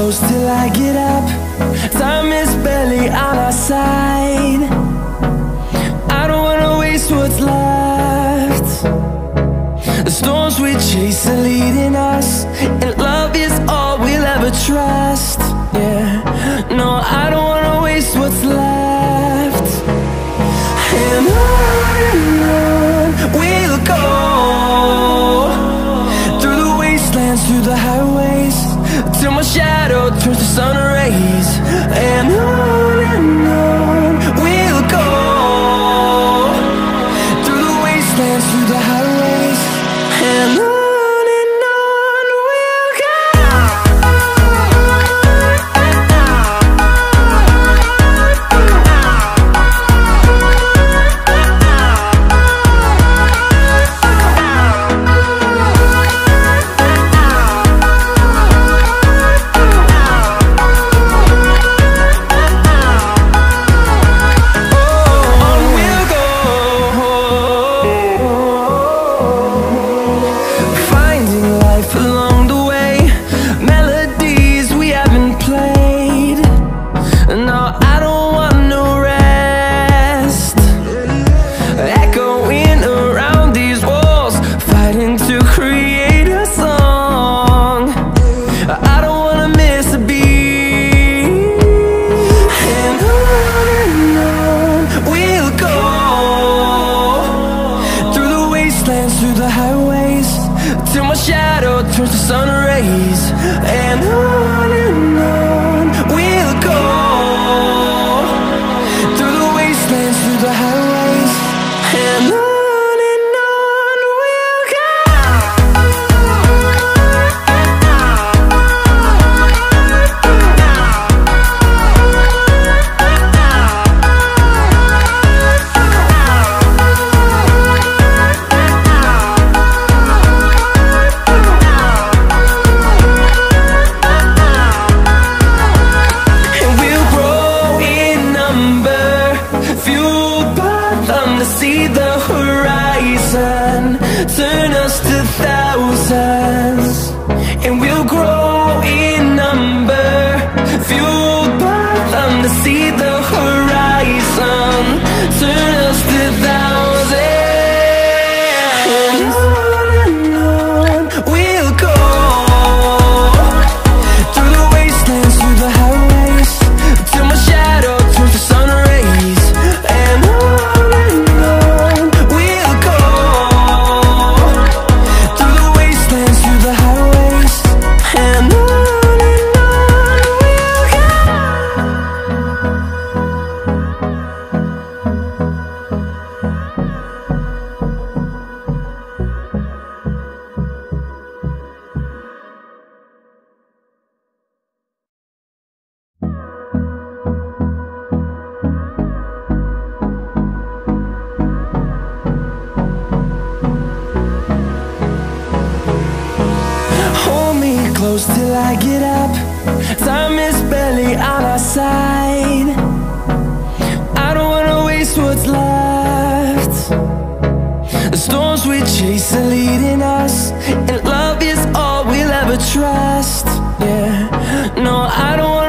close till I get up. Time is barely on our side. I don't wanna waste what's left. The storms we chase are leading us, and love is all we'll ever trust. Yeah, no, I don't wanna waste what's left. And on we'll go, through the wastelands, through the highways, till my shadow turns to sun rays. And on we'll go, through the wastelands, through the highways, and on we'll go. Through the highways, till my shadow turns to sun rays. And on we'll go, through the wastelands, through the highways, and on we'll go. See the horizon, turn us to thousands, and we'll grow in number, fueled by them to see the horizon, turn us to thousands. And on we'll go, through the wastelands, through the highways, till my shadow turns to sun rays. And close till I get up. Time is barely on our side. I don't wanna waste what's left. The storms we chase are leading us, and love is all we'll ever trust. Yeah, no, I don't wanna